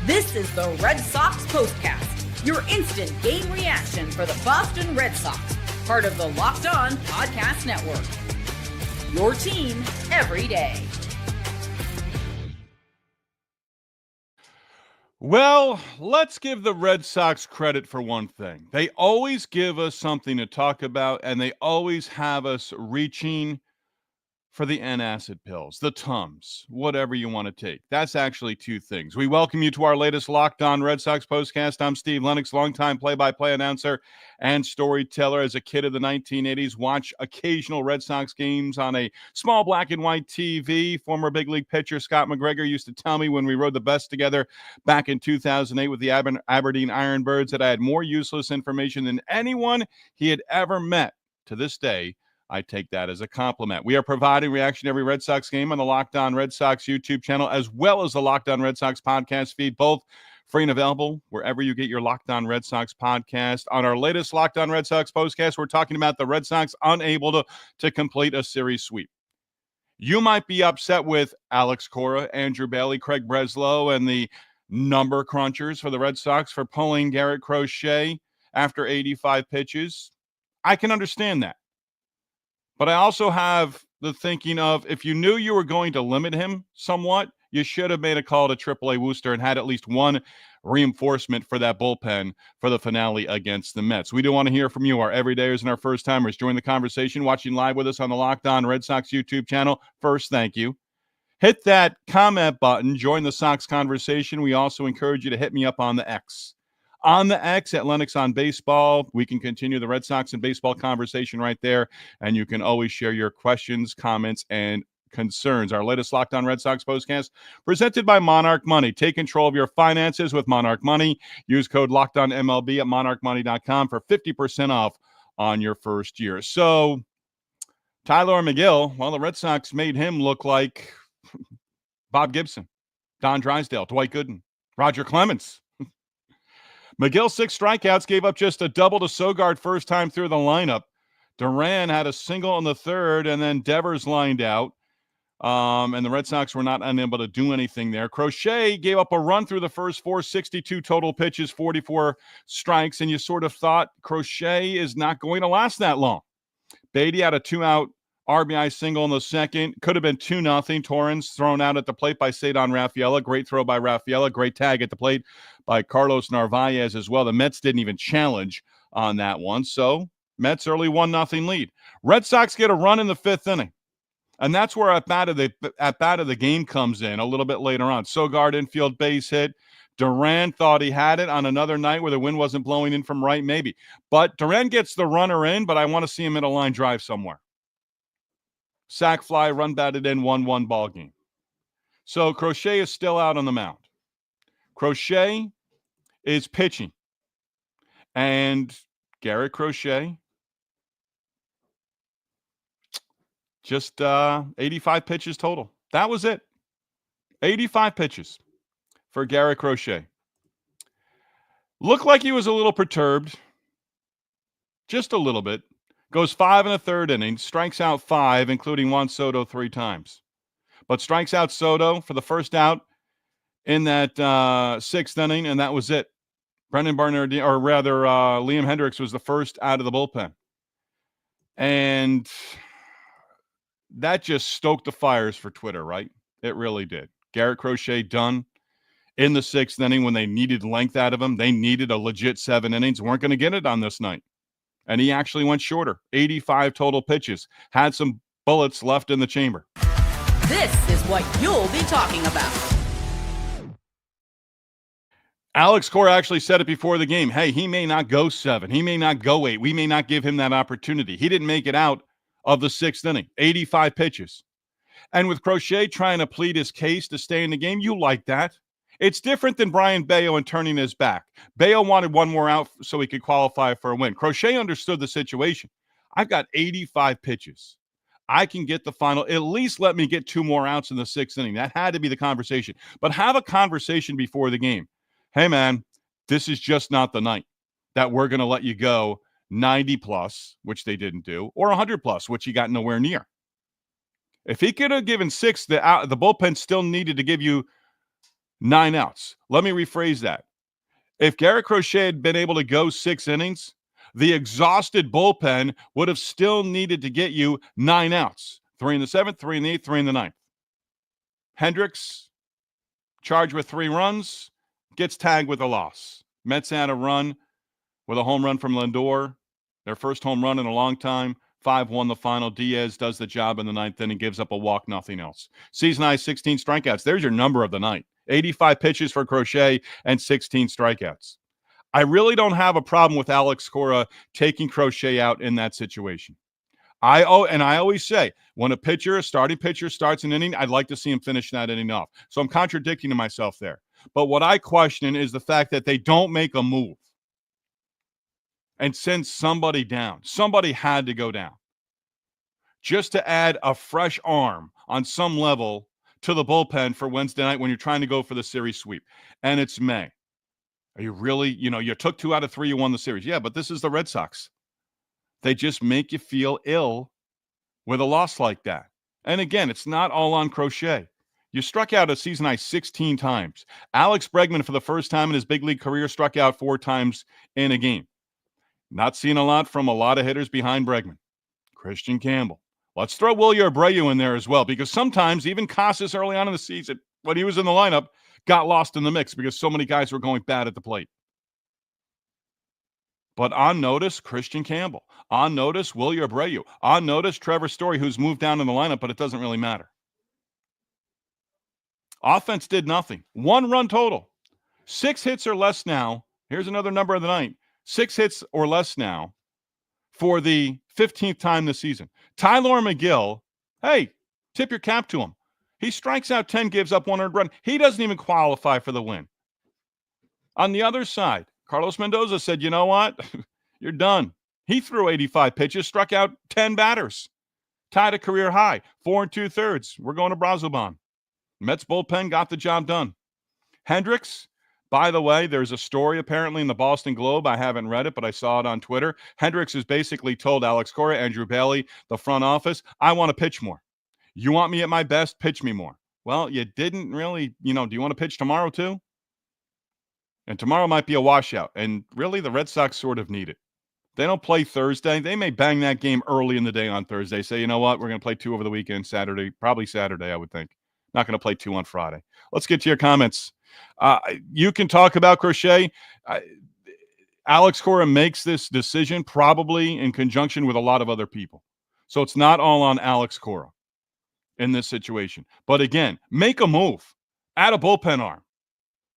This is the Red Sox POSTCAST, your instant game reaction for the Boston Red Sox, part of the Locked On Podcast Network. Your team every day. Well, let's give the Red Sox credit for one thing. They always give us something to talk about, and they always have us reaching for the N-acid pills, the Tums, whatever you want to take. That's actually two things. We welcome you to our latest Locked On Red Sox postcast. I'm Steve Lennox, longtime play-by-play announcer and storyteller. As a kid of the 1980s, watch occasional Red Sox games on a small black and white TV. Former big league pitcher Scott McGregor used to tell me when we rode the bus together back in 2008 with the Aberdeen Ironbirds that I had more useless information than anyone he had ever met. To this day, I take that as a compliment. We are providing reaction to every Red Sox game on the Locked On Red Sox YouTube channel, as well as the Locked On Red Sox podcast feed, both free and available wherever you get your Locked On Red Sox podcast. On our latest Locked On Red Sox postcast, we're talking about the Red Sox unable to complete a series sweep. You might be upset with Alex Cora, Andrew Bailey, Craig Breslow, and the number crunchers for the Red Sox for pulling Garrett Crochet after 85 pitches. I can understand that. But I also have the thinking of, if you knew you were going to limit him somewhat, you should have made a call to AAA Worcester and had at least one reinforcement for that bullpen for the finale against the Mets. We do want to hear from you, our everydayers and our first-timers. Join the conversation, watching live with us on the Locked On Red Sox YouTube channel. First, thank you. Hit that comment button. Join the Sox conversation. We also encourage you to hit me up on the X. On the X at Lennox on Baseball, we can continue the Red Sox and baseball conversation right there, and you can always share your questions, comments, and concerns. Our latest Locked On Red Sox postcast presented by Monarch Money. Take control of your finances with Monarch Money. Use code LOCKEDONMLB at monarchmoney.com for 50% off on your first year. So, Tyler McGill, well, the Red Sox made him look like Bob Gibson, Don Drysdale, Dwight Gooden, Roger Clemens. McGill, 6 strikeouts, gave up just a double to Sogard first time through the lineup. Duran had a single in the third, and then Devers lined out. And the Red Sox were not unable to do anything there. Crochet gave up a run through the first 4, 62 total pitches, 44 strikes, and you sort of thought Crochet is not going to last that long. Beatty had a 2-out RBI single in the second. Could have been 2-0. Torrens thrown out at the plate by Cedon Rafaela. Great throw by Rafaela. Great tag at the plate by Carlos Narvaez as well. The Mets didn't even challenge on that one. So Mets early 1-0 lead. Red Sox get a run in the 5th inning. And that's where at bat of the game comes in a little bit later on. Sogard infield base hit. Duran thought he had it on another night where the wind wasn't blowing in from right, maybe. But Duran gets the runner in, but I want to see him in a line drive somewhere. Sac fly, run batted in, 1-1 ball game. So Crochet is still out on the mound. Crochet is pitching. And Garrett Crochet, just 85 pitches total. That was it. 85 pitches for Garrett Crochet. Looked like he was a little perturbed. Just a little bit. Goes 5 1/3 innings, strikes out 5, including Juan Soto 3 times. But strikes out Soto for the first out in that 6th inning, and that was it. Brendan Bernardino, or rather Liam Hendriks, was the first out of the bullpen. And that just stoked the fires for Twitter, right? It really did. Garrett Crochet done in the 6th inning when they needed length out of him. They needed a legit 7 innings. Weren't going to get it on this night. And he actually went shorter. 85 total pitches. Had some bullets left in the chamber. This is what you'll be talking about. Alex Cora actually said it before the game. Hey, he may not go 7. He may not go 8. We may not give him that opportunity. He didn't make it out of the 6th inning. 85 pitches. And with Crochet trying to plead his case to stay in the game, you like that. It's different than Brian Bayo and turning his back. Bayo wanted one more out so he could qualify for a win. Crochet understood the situation. I've got 85 pitches. I can get the final. At least let me get 2 more outs in the 6th inning. That had to be the conversation. But have a conversation before the game. Hey, man, this is just not the night that we're going to let you go 90-plus, which they didn't do, or 100-plus, which he got nowhere near. If he could have given 6, the bullpen still needed to give you 9 outs. Let me rephrase that. If Garrett Crochet had been able to go 6 innings, the exhausted bullpen would have still needed to get you 9 outs. 3 in the 7th, 3 in the 8th, 3 in the 9th. Hendriks, charged with 3 runs, gets tagged with a loss. Mets had a run with a home run from Lindor, their first home run in a long time. 5-1 the final. Diaz does the job in the 9th inning, gives up a walk, nothing else. Season high 16 strikeouts. There's your number of the night. 85 pitches for Crochet and 16 strikeouts. I really don't have a problem with Alex Cora taking Crochet out in that situation. I always say, when a starting pitcher starts an inning, I'd like to see him finish that inning off. So I'm contradicting to myself there. But what I question is the fact that they don't make a move and send somebody down. Somebody had to go down just to add a fresh arm on some level to the bullpen for Wednesday night when you're trying to go for the series sweep. And it's May. Are you really, you took 2 out of 3, you won the series. Yeah, but this is the Red Sox. They just make you feel ill with a loss like that. And again, it's not all on Crochet. You struck out a season high 16 times. Alex Bregman, for the first time in his big league career, struck out 4 times in a game. Not seeing a lot from a lot of hitters behind Bregman. Christian Campbell. Let's throw Wilyer Abreu in there as well, because sometimes even Casas early on in the season, when he was in the lineup, got lost in the mix because so many guys were going bad at the plate. But on notice, Christian Campbell. On notice, Wilyer Abreu. On notice, Trevor Story, who's moved down in the lineup, but it doesn't really matter. Offense did nothing. 1 run total. 6 hits or less now. Here's another number of the night. 6 hits or less now for the 15th time this season. Tyler McGill, hey, tip your cap to him. He strikes out 10, gives up 1 earned run. He doesn't even qualify for the win. On the other side, Carlos Mendoza said, you know what? You're done. He threw 85 pitches, struck out 10 batters. Tied a career high, 4 2/3. We're going to Brazoban. Mets bullpen got the job done. Hendriks, by the way, there's a story apparently in the Boston Globe. I haven't read it, but I saw it on Twitter. Hendriks has basically told Alex Cora, Andrew Bailey, the front office, I want to pitch more. You want me at my best? Pitch me more. Well, you didn't really, do you want to pitch tomorrow too? And tomorrow might be a washout. And really, the Red Sox sort of need it. They don't play Thursday. They may bang that game early in the day on Thursday. Say, you know what? We're going to play 2 over the weekend, Saturday. Probably Saturday, I would think. Not going to play 2 on Friday. Let's get to your comments. You can talk about Crochet. Alex Cora makes this decision probably in conjunction with a lot of other people. So it's not all on Alex Cora in this situation. But again, make a move. Add a bullpen arm.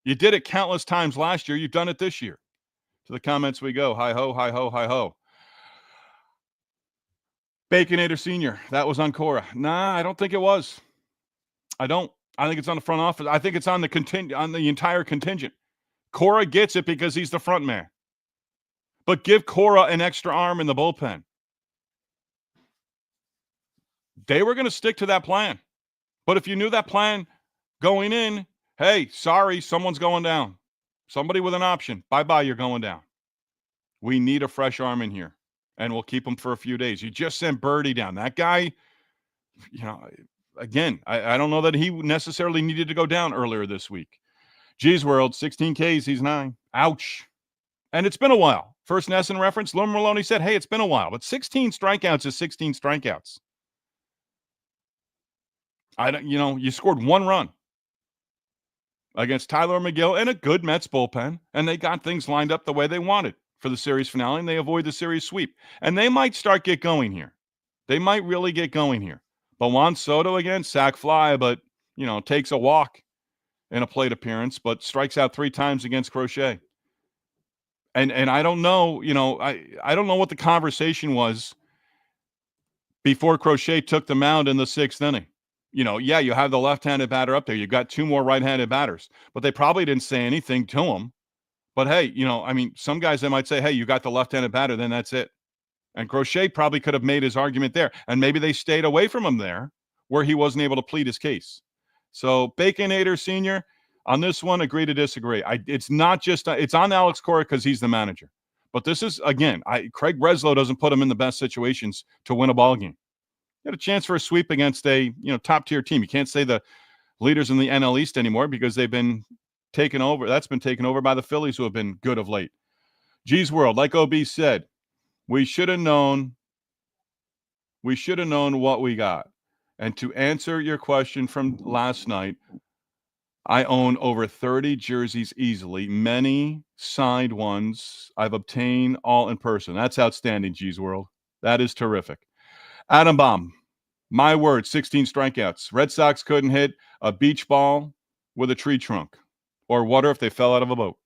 You did it countless times last year. You've done it this year. To the comments we go. Hi ho, hi ho, hi ho. Baconator Sr., that was on Cora. Nah, I don't think it was. I don't. I think it's on the front office. I think it's on the entire contingent. Cora gets it because he's the front man. But give Cora an extra arm in the bullpen. They were going to stick to that plan. But if you knew that plan going in, hey, sorry, someone's going down. Somebody with an option. Bye-bye, you're going down. We need a fresh arm in here, and we'll keep him for a few days. You just sent Birdie down. That guy, again, I don't know that he necessarily needed to go down earlier this week. Geez, world, 16 Ks, he's 9. Ouch. And it's been a while. First Nesson reference, Lou Maloney said, hey, it's been a while. But 16 strikeouts is 16 strikeouts. You scored 1 run against Tyler McGill and a good Mets bullpen, and they got things lined up the way they wanted for the series finale, and they avoid the series sweep. And they might get going here. They might really get going here. But Juan Soto again, sac fly, but, takes a walk in a plate appearance, but strikes out 3 times against Crochet. And I don't know, I don't know what the conversation was before Crochet took the mound in the 6th inning. You have the left-handed batter up there. You've got 2 more right-handed batters, but they probably didn't say anything to him. But hey, some guys, they might say, hey, you got the left-handed batter, then that's it. And Crochet probably could have made his argument there. And maybe they stayed away from him there where he wasn't able to plead his case. So Baconator Sr., on this one, agree to disagree. It's not just, it's on Alex Cora because he's the manager. But this is, again, Craig Breslow doesn't put him in the best situations to win a ball game. You had a chance for a sweep against a top-tier team. You can't say the leaders in the NL East anymore because they've been taken over. That's been taken over by the Phillies, who have been good of late. G's World, like OB said, we should have known what we got. And to answer your question from last night, I own over 30 jerseys easily, many signed ones I've obtained all in person. That's outstanding, G's World. That is terrific. Adam Baum, my word, 16 strikeouts. Red Sox couldn't hit a beach ball with a tree trunk or water if they fell out of a boat.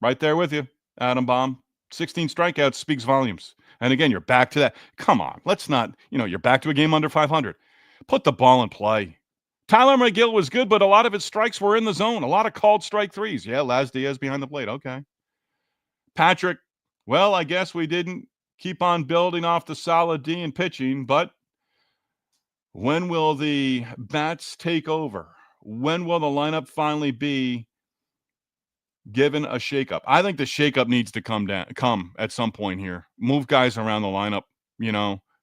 Right there with you, Adam Baum. 16 strikeouts speaks volumes. And again, you're back to that. Come on, let's not, you're back to a game under 500. Put the ball in play. Tyler McGill was good, but a lot of his strikes were in the zone. A lot of called strike threes. Yeah, Laz Diaz behind the plate. Okay. Patrick, well, I guess we didn't keep on building off the solid D in pitching, but when will the bats take over? When will the lineup finally be given a shakeup? I think the shakeup needs to come at some point here. Move guys around the lineup,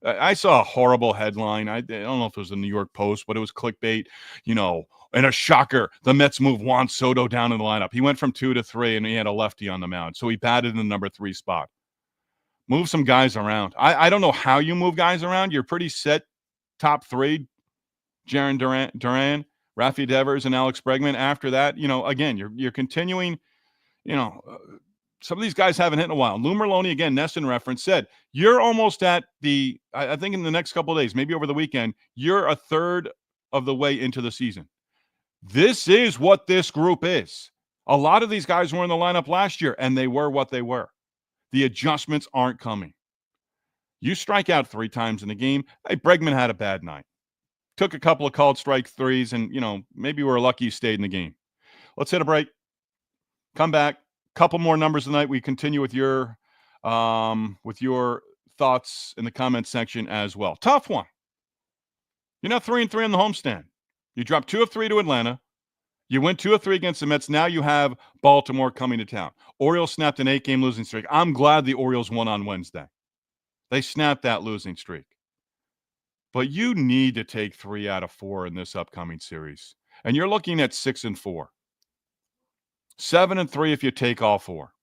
I saw a horrible headline. I don't know if it was the New York Post, but it was clickbait, and a shocker. The Mets moved Juan Soto down in the lineup. He went from 2 to 3, and he had a lefty on the mound. So he batted in the number 3 spot. Move some guys around. I don't know how you move guys around. You're pretty set top 3, Jarren Duran, Rafi Devers, and Alex Bregman. After that, again, you're continuing, some of these guys haven't hit in a while. Lou Merloni, again, Nesson reference, said, you're almost at I think in the next couple of days, maybe over the weekend, you're a third of the way into the season. This is what this group is. A lot of these guys were in the lineup last year, and they were what they were. The adjustments aren't coming. You strike out 3 times in a game. Hey, Bregman had a bad night. Took a couple of called strike threes, and, maybe we're lucky you stayed in the game. Let's hit a break. Come back. Couple more numbers tonight. We continue with your thoughts in the comments section as well. Tough one. You're now 3-3 on the homestand. You dropped 2 of 3 to Atlanta. You went 2 of 3 against the Mets. Now you have Baltimore coming to town. Orioles snapped an 8-game losing streak. I'm glad the Orioles won on Wednesday. They snapped that losing streak. But you need to take 3 out of 4 in this upcoming series. And you're looking at 6-4. 7-3 if you take all 4.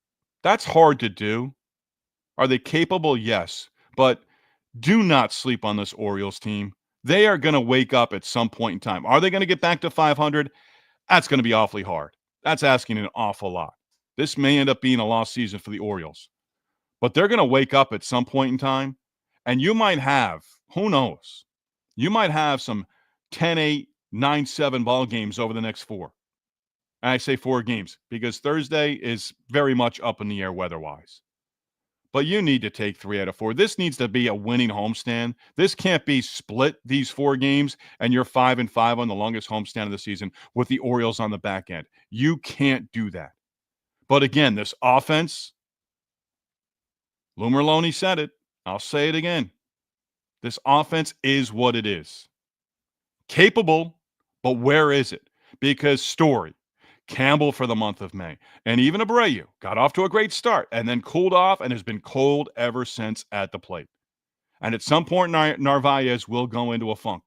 That's hard to do. Are they capable? Yes. But do not sleep on this Orioles team. They are going to wake up at some point in time. Are they going to get back to 500? That's going to be awfully hard. That's asking an awful lot. This may end up being a lost season for the Orioles. But they're going to wake up at some point in time. And you might have, who knows, you might have some 10-8, 9-7 ball games over the next 4. And I say 4 games because Thursday is very much up in the air weather-wise. But you need to take 3 out of 4. This needs to be a winning homestand. This can't be split, these 4 games, and you're 5-5 on the longest homestand of the season with the Orioles on the back end. You can't do that. But again, this offense, Lou Merloni said it. I'll say it again. This offense is what it is. Capable, but where is it? Because Story, Campbell for the month of May, and even Abreu got off to a great start and then cooled off and has been cold ever since at the plate. And at some point, Narvaez will go into a funk.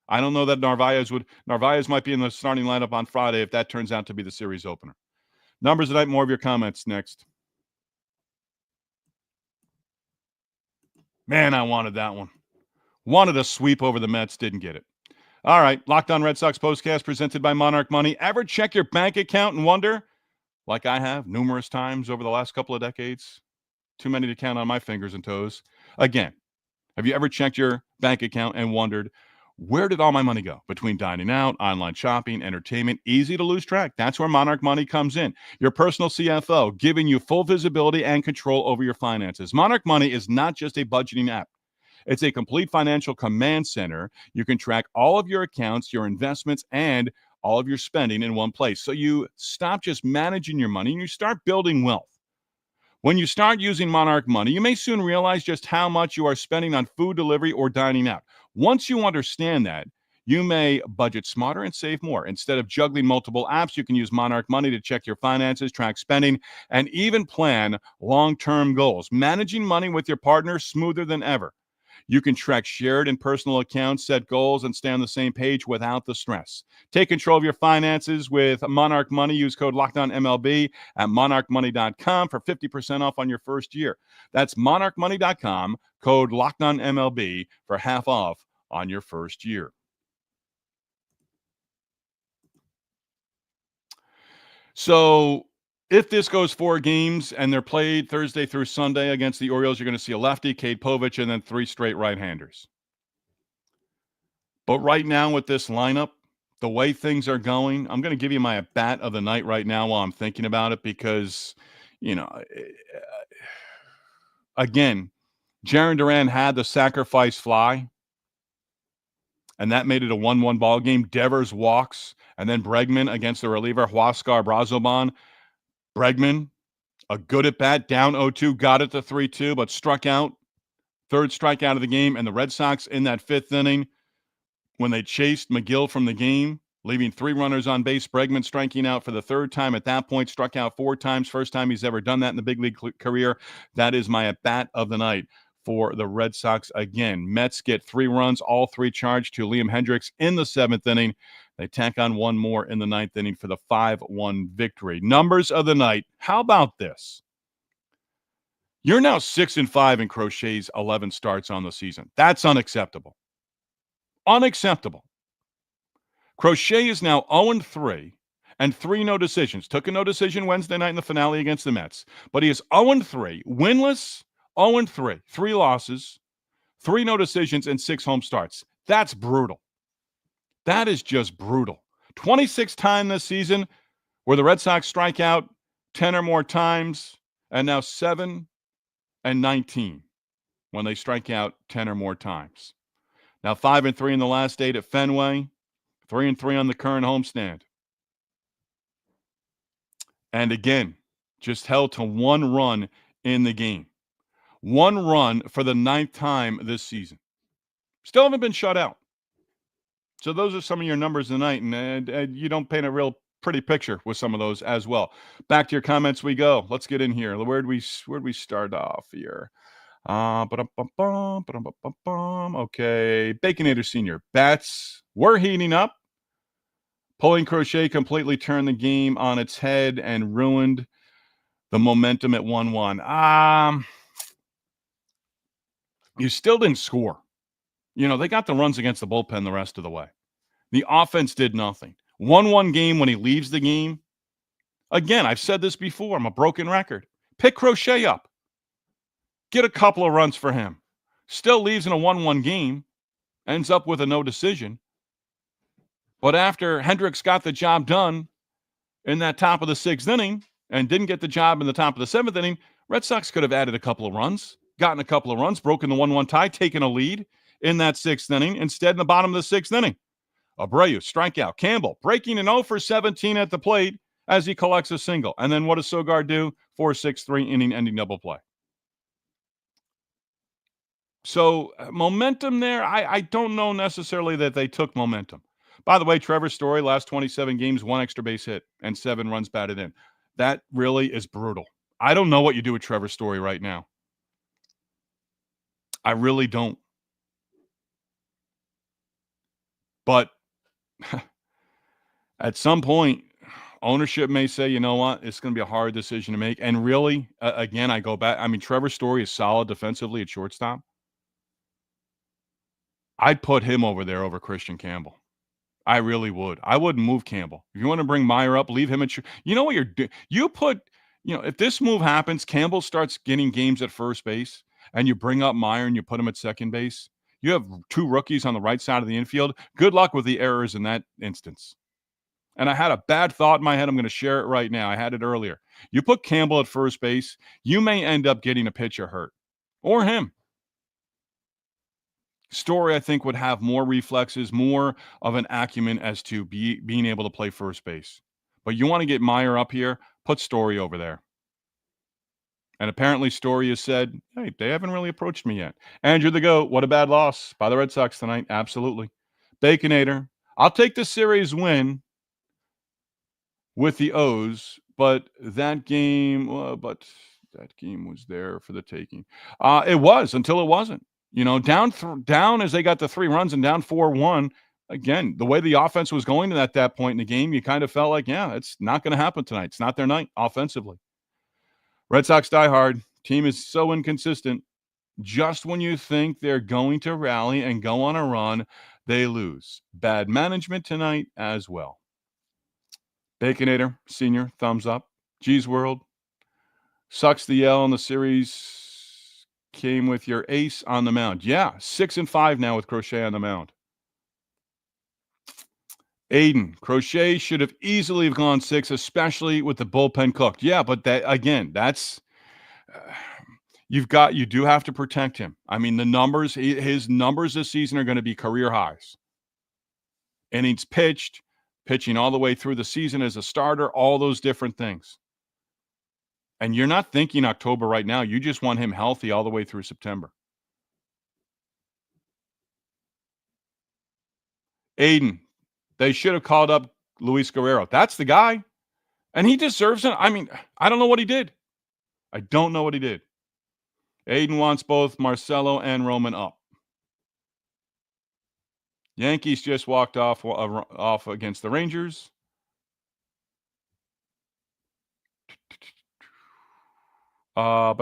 I don't know that Narvaez might be in the starting lineup on Friday if that turns out to be the series opener. Numbers tonight, more of your comments next. Man, I wanted that one. Wanted a sweep over the Mets, didn't get it. All right, Locked On Red Sox postcast presented by Monarch Money. Ever check your bank account and wonder, like I have numerous times over the last couple of decades, too many to count on my fingers and toes. Again, have you ever checked your bank account and wondered, where did all my money go? Between dining out, online shopping, entertainment, easy to lose track. That's where Monarch Money comes in. Your personal CFO, giving you full visibility and control over your finances. Monarch Money is not just a budgeting app. It's a complete financial command center. You can track all of your accounts, your investments, and all of your spending in one place. So you stop just managing your money and you start building wealth. When you start using Monarch Money, you may soon realize just how much you are spending on food delivery or dining out. Once you understand that, you may budget smarter and save more. Instead of juggling multiple apps, you can use Monarch Money to check your finances, track spending, and even plan long-term goals. Managing money with your partner smoother than ever. You can track shared and personal accounts, set goals, and stay on the same page without the stress. Take control of your finances with Monarch Money. Use code LOCKEDONMLB at monarchmoney.com for 50% off on your first year. That's monarchmoney.com, code LOCKEDONMLB for half off on your first year. So if this goes 4 games and they're played Thursday through Sunday against the Orioles, you're going to see a lefty, Cade Povich, and then 3 straight right-handers. But right now with this lineup, the way things are going, I'm going to give you my bat of the night right now while I'm thinking about it because, again, Jarren Duran had the sacrifice fly, and that made it a 1-1 ball game. Devers walks, and then Bregman against the reliever, Huascar Brazoban. Bregman, a good at bat, down 0-2, got it to 3-2, but struck out. Third strikeout of the game, and the Red Sox in that 5th inning, when they chased McGill from the game, leaving 3 runners on base, Bregman striking out for the 3rd time at that point, struck out 4 times, first time he's ever done that in the big league career. That is my at-bat of the night for the Red Sox again. Mets get 3 runs, all 3 charged to Liam Hendriks in the 7th inning. They tack on 1 more in the 9th inning for the 5-1 victory. Numbers of the night. How about this? You're now 6-5 in Crochet's 11 starts on the season. That's unacceptable. Unacceptable. Crochet is now 0-3 and 3 no decisions. Took a no decision Wednesday night in the finale against the Mets. But he is 0-3, winless, 0-3, 3 losses, 3 no decisions, and 6 home starts. That's brutal. That is just brutal. 26th time this season where the Red Sox strike out 10 or more times, and now 7-19 when they strike out 10 or more times. Now 5-3 in the last 8 at Fenway, 3-3 on the current homestand. And again, just held to 1 run in the game. 1 run for the 9th time this season. Still haven't been shut out. So those are some of your numbers tonight, and you don't paint a real pretty picture with some of those as well. Back to your comments we go. Let's get in here. Where'd we start off here? Okay, Baconator Senior. Bats were heating up. Pulling Crochet completely turned the game on its head and ruined the momentum at 1-1. You still didn't score. They got the runs against the bullpen the rest of the way. The offense did nothing. 1-1 game when he leaves the game. Again, I've said this before. I'm a broken record. Pick Crochet up. Get a couple of runs for him. Still leaves in a 1-1 game. Ends up with a no decision. But after Hendriks got the job done in that top of the 6th inning and didn't get the job in the top of the 7th inning, Red Sox could have added a couple of runs, gotten a couple of runs, broken the 1-1 tie, taken a lead in that 6th inning. Instead, in the bottom of the 6th inning, Abreu, strikeout. Campbell breaking an 0-for-17 at the plate as he collects a single. And then what does Sogard do? 4-6-3 inning-ending double play. So momentum there, I don't know necessarily that they took momentum. By the way, Trevor Story, last 27 games, 1 extra base hit and 7 runs batted in. That really is brutal. I don't know what you do with Trevor Story right now. I really don't. But at some point, ownership may say, you know what, it's going to be a hard decision to make. And really, again, I go back. I mean, Trevor Story is solid defensively at shortstop. I'd put him over there over Christian Campbell. I really would. I wouldn't move Campbell. If you want to bring Meyer up, leave him at you know what you're doing? If this move happens, Campbell starts getting games at first base, and you bring up Meyer and you put him at second base. You have 2 rookies on the right side of the infield. Good luck with the errors in that instance. And I had a bad thought in my head. I'm going to share it right now. I had it earlier. You put Campbell at first base, you may end up getting a pitcher hurt. Or him. Story, I think, would have more reflexes, more of an acumen as to being able to play first base. But you want to get Meyer up here, put Story over there. And apparently Story has said, hey, they haven't really approached me yet. Andrew the GOAT, what a bad loss by the Red Sox tonight. Absolutely. Baconator, I'll take the series win with the O's, but that game was there for the taking. It was until it wasn't. Down as they got the 3 runs and down 4-1. Again, the way the offense was going at that point in the game, you kind of felt like, yeah, it's not going to happen tonight. It's not their night offensively. Red Sox diehard. Team is so inconsistent. Just when you think they're going to rally and go on a run, they lose. Bad management tonight as well. Baconator, Senior, thumbs up. G's World. Sucks the L in the series. Came with your ace on the mound. Yeah, 6-5 now with Crochet on the mound. Aiden, Crochet should have easily have gone 6, especially with the bullpen cooked. Yeah, but that's you do have to protect him. I mean, his numbers this season are going to be career highs. Innings pitched, pitching all the way through the season as a starter, all those different things. And you're not thinking October right now. You just want him healthy all the way through September. Aiden, they should have called up Luis Guerrero. That's the guy. And he deserves it. I mean, I don't know what he did. I don't know what he did. Aiden wants both Marcelo and Roman up. Yankees just walked off against the Rangers. Red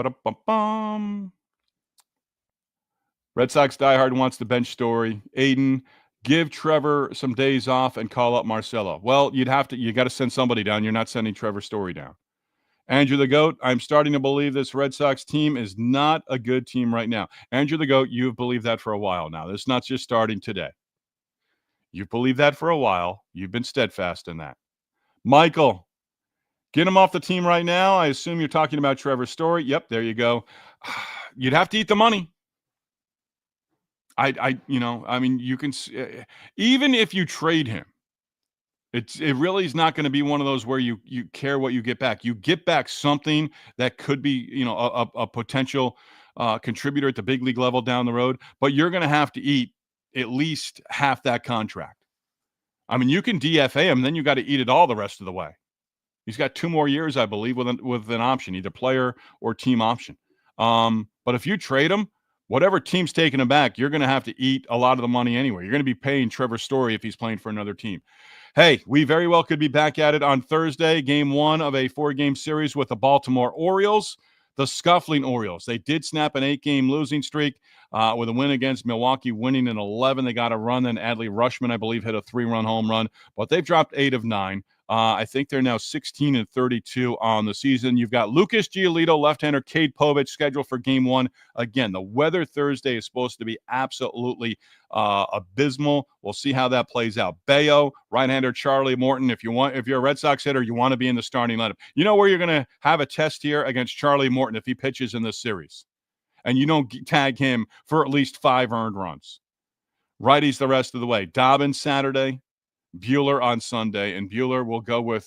Sox diehard wants the bench story. Aiden, give Trevor some days off and call up Marcelo. Well, you got to send somebody down. You're not sending Trevor Story down. Andrew the Goat, I'm starting to believe this Red Sox team is not a good team right now. Andrew the Goat, you've believed that for a while now. This is not just starting today. You've believed that for a while. You've been steadfast in that. Michael, get him off the team right now. I assume you're talking about Trevor Story. Yep, there you go. You'd have to eat the money. You can, even if you trade him, it really is not going to be one of those where you care what you get back. You get back something that could be, a potential contributor at the big league level down the road, but you're going to have to eat at least half that contract. I mean, you can DFA him, then you got to eat it all the rest of the way. He's got 2 more years, I believe, with an option, either player or team option. But if you trade him, whatever team's taking him back, you're going to have to eat a lot of the money anyway. You're going to be paying Trevor Story if he's playing for another team. Hey, we very well could be back at it on Thursday, game 1 of a 4-game series with the Baltimore Orioles, the scuffling Orioles. They did snap an 8-game losing streak with a win against Milwaukee, winning in 11. They got a run, then Adley Rutschman, I believe, hit a 3-run home run, but they've dropped 8 of 9. I think they're now 16-32 on the season. You've got Lucas Giolito, left-hander, Cade Povich scheduled for game 1. Again, the weather Thursday is supposed to be absolutely abysmal. We'll see how that plays out. Bayo, right-hander, Charlie Morton. If you're a Red Sox hitter, you want to be in the starting lineup. You know where you're going to have a test here against Charlie Morton if he pitches in this series, and you don't tag him for at least 5 earned runs. Righties the rest of the way. Dobbins Saturday, Buehler on Sunday, and Buehler will go with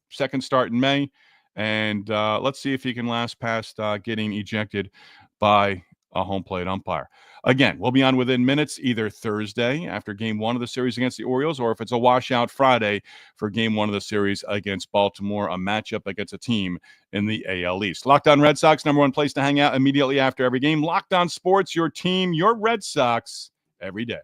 second start in May, and let's see if he can last past getting ejected by a home plate umpire. Again, we'll be on within minutes either Thursday after game 1 of the series against the Orioles, or if it's a washout, Friday for game 1 of the series against Baltimore, a matchup against a team in the AL East. Locked On Red Sox, number 1 place to hang out immediately after every game. Locked On Sports, your team, your Red Sox every day.